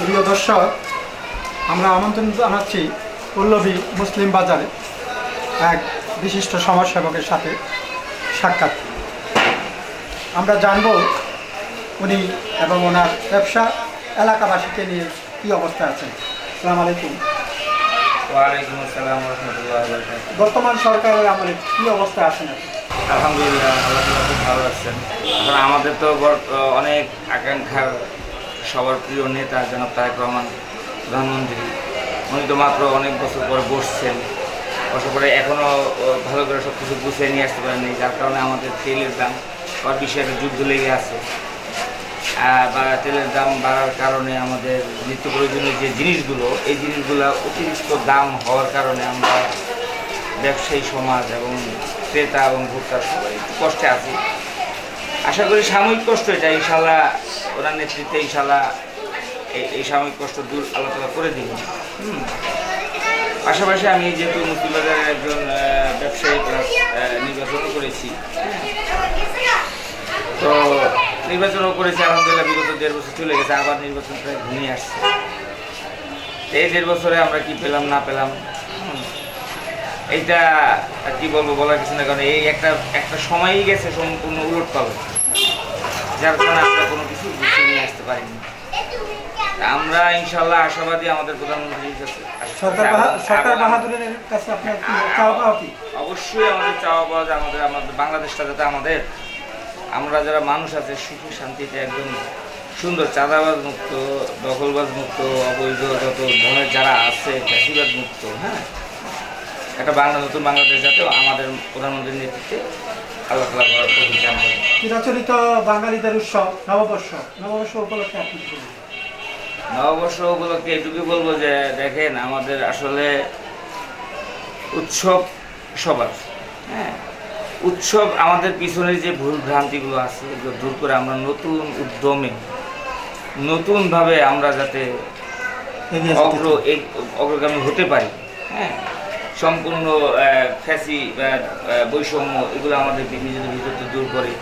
প্রিয় দর্শক, আমরা আমন্ত্রণ জানাচ্ছি পল্লবী মুসলিম বাজারে এক বিশিষ্ট সমাজসেবকের সাথে সাক্ষাৎ। আমরা জানব উনি এবং ওনার ব্যবসা এলাকাবাসীকে নিয়ে কী অবস্থায় আছেন। আসসালামু আলাইকুম। ওয়ালাইকুম আসসালাম ওয়া রাহমাতুল্লাহি ওয়া বারাকাতুহু। বর্তমান সরকারের আমলে কী অবস্থায় আছেন আপনি? আলহামদুলিল্লাহ, আল্লাহ তাআলা খুব ভালো আছেন। এখন আমাদের তো অনেক আকাঙ্ক্ষার সবার প্রিয় নেতা জনাব তারেক রহমান প্রধানমন্ত্রী, উনি তো মাত্র অনেক বছর পরে বসছেন, বছর পরে এখনও ভালো করে সব কিছু গুছিয়ে নিয়ে আসতে পারেননি, যার কারণে আমাদের তেলের দাম হওয়ার বিষয়ে একটা যুদ্ধ লেগে আছে। বা তেলের দাম বাড়ার কারণে আমাদের নিত্য প্রয়োজনীয় যে জিনিসগুলো, এই জিনিসগুলো অতিরিক্ত দাম হওয়ার কারণে আমরা ব্যবসায়ী সমাজ এবং ক্রেতা এবং ভোক্তা সবাই একটু কষ্টে আছি। আশা করি সাময়িক কষ্ট এটা ইনশাল্লাহ ওনার নেতৃত্বে ইনশাল্লাহ এই সাময়িক কষ্ট দূর আল্লাহ তাআলা করে দিন। পাশাপাশি আমি যেহেতু মুক্তিবাজারের একজন ব্যবসায়ী নির্বাচনও করেছি, তো নির্বাচনও করেছি আলহামদুলিল্লাহ। বিগত 1.5 বছর চলে গেছে, আবার নির্বাচন প্রায় ঘনিয়ে আসছে। এই 1.5 বছরে আমরা কি পেলাম না পেলাম এইটা কি বলবো, বলার কিছু না, কারণ এই একটা সময়ই গেছে সম্পূর্ণ উলট পালট, যার কারণে আমরা কোনো কিছু গুছিয়ে নিয়ে আসতে পারিনি। আমরা ইনশাল্লাহ আশাবাদী আমাদের প্রধানমন্ত্রীর কাছে। সরকার বাহাদুরের কাছে আপনার চাওয়া পাওয়া কি? অবশ্যই আমাদের চাওয়া পাওয়া যে আমাদের বাংলাদেশটা যাতে আমরা যারা মানুষ আছে সুখী শান্তিতে একদম সুন্দর, চাঁদাবাজ মুক্ত, দখলবাজ মুক্ত, অবৈধ যত ধরনের যারা আছে চাষিবাদ মুক্ত, হ্যাঁ, একটা নতুন বাংলাদেশ যাতে আমাদের প্রধানমন্ত্রীর নেতৃত্বে আল্লাহ তাআলা করার প্রতিজ্ঞা করেন। চিরাচরিত বাঙালিদের উৎসব নববর্ষ উপলক্ষে আপনি কি বলবেন? নববর্ষ উপলক্ষে এটুকুই বলবো যে দেখেন, আমাদের আসলে উৎসব সবার, হ্যাঁ, উৎসব আমাদের পিছনের যে ভুল ভ্রান্তিগুলো আছে এগুলো দূর করে আমরা নতুন উদ্যমে নতুনভাবে আমরা যাতে অগ্রগামী হতে পারি, হ্যাঁ, সম্পূর্ণ ফ্যাসি বৈষম্য এগুলো আমাদের নিজেদের ভিতর থেকে দূর করে,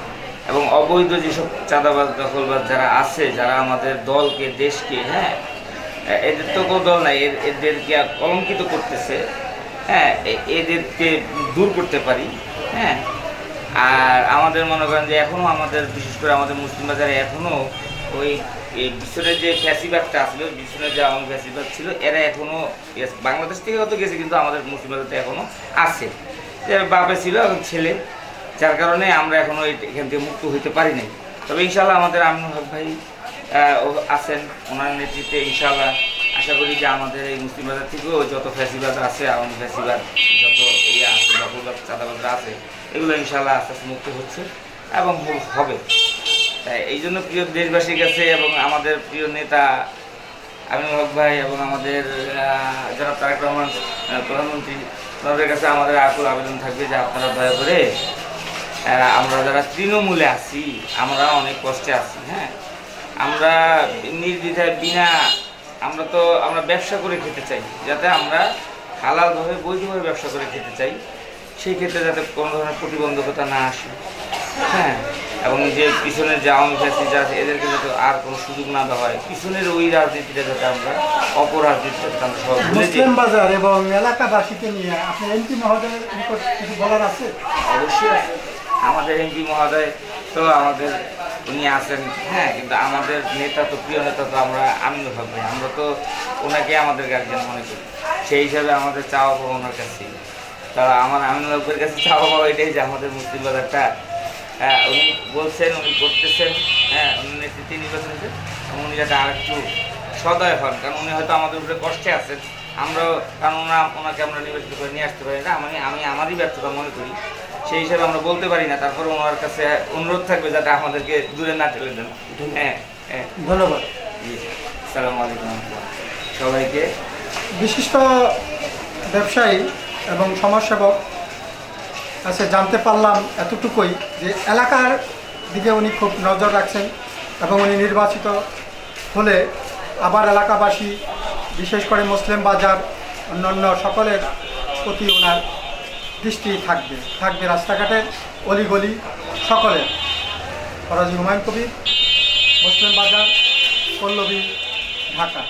এবং অবৈধ যেসব চাঁদাবাজ দখলবাজ যারা আছে, যারা আমাদের দলকে দেশকে, হ্যাঁ, এদের তো কোনো দল নাই, এদেরকে কলঙ্কিত করতেছে, হ্যাঁ, এদেরকে দূর করতে পারি, হ্যাঁ। আর আমাদের মনে করেন যে এখনও আমাদের বিশেষ করে আমাদের মুসলিম বাজারে এখনও ওই বিশ্বনের যে ফ্যাসিবাদটা আসলো, বিশ্বনের যে আওয়ামী ফ্যাসিবাদ ছিল, এরা এখনও বাংলাদেশ থেকে হয়তো গেছে, কিন্তু আমাদের মুসলিম বাজারতে এখনও আছে, যে বাপে ছিল এখন ছেলে, যার কারণে আমরা এখনও এখান থেকে মুক্ত হইতে পারি নাই। তবে ইনশাল্লাহ আমাদের আমিনুল হক ভাই আছেন, ওনার নেতৃত্বে ইনশাল্লাহ আশা করি যে আমাদের এই মুসলিম বাজার থেকেও যত ফ্যাসিবাদ আছে, আওয়ামী ফ্যাসিবাদ যত আছে, দখলবাদ চাঁদাবাদরা আছে, এগুলো ইনশাল্লাহ আস্তে আস্তে মুক্ত হচ্ছে এবং হবে। এই জন্য প্রিয় দেশবাসীর কাছে এবং আমাদের প্রিয় নেতা আমিনুল হক ভাই এবং আমাদের জনাব তারেক রহমান প্রধানমন্ত্রী, ওনাদের কাছে আমাদের আকুল আবেদন থাকবে যে আপনারা দয়া করে, আমরা যারা তৃণমূলে আছি, আমরা অনেক কষ্টে আছি, হ্যাঁ, আমরা নির্দ্বিধায় আমরা ব্যবসা করে খেতে চাই, যাতে আমরা হালালভাবে বৈধভাবে ব্যবসা করে খেতে চাই, সেই ক্ষেত্রে যাতে কোনো ধরনের প্রতিবন্ধকতা না আসে, হ্যাঁ, এবং যে পিছনের যে আওয়ামী ফ্যাসিস্ট আছে এদেরকে যাতে আর কোনো সুযোগ না দেওয়া হয়, পিছনের ওই রাজনীতিটা যাতে আমরা অপরাজনীতিটা যাতে আমরা সব মুসলিম বাজার এবং এলাকাবাসীকে নিয়ে আপনি এমপি মহোদয়ের নিকট কিছু বলার আছে? অবশ্যই আছে। আমাদের এমপি মহোদয় তো উনি আছেন, হ্যাঁ, কিন্তু আমাদের নেতা তো প্রিয় নেতা তো আমিনুল হক ভাই, আমরা তো ওনাকে আমাদের গার্জিয়ান মনে করি, সেই হিসাবে আমাদের চাওয়া পাওয়া ওনার কাছে। তারা আমিনুল হকের কাছে চাওয়া পাওয়া এটাই যে আমাদের মুসলিম বাজারটা, উনি বলছেন, উনি করতেছেন, হ্যাঁ, উনি নেতৃত্বে নির্বাচন হয়েছে, উনি যাতে আর একটু সদয় হন, কারণ উনি হয়তো আমাদের উপরে কষ্টে আছেন, কারণ ওনাকে আমরা নির্বাচিত করে নিয়ে আসতে পারি না, আমি আমারই ব্যর্থতা মনে করি, সেই হিসাবে আমরা বলতে পারি না। তারপরে ওনার কাছে অনুরোধ থাকবে যাতে আমাদেরকে দূরে না ঠেলে দেন। হ্যাঁ, ধন্যবাদ। জি, আসসালামু আলাইকুম সবাইকে। বিশিষ্ট ব্যবসায়ী এবং সমাজসেবক আছে, জানতে পারলাম এতটুকুই যে এলাকার দিকে উনি খুব নজর রাখছেন এবং উনি নির্বাচিত হলে আবার এলাকাবাসী, বিশেষ করে মুসলিম বাজার অন্যান্য সকলের প্রতি ওনার দৃষ্টি থাকবে রাস্তাঘাটের অলিগলি সকলের। ফরাজি হুমায়ুন কবির, মুসলিম বাজার, পল্লবী ঢাকা।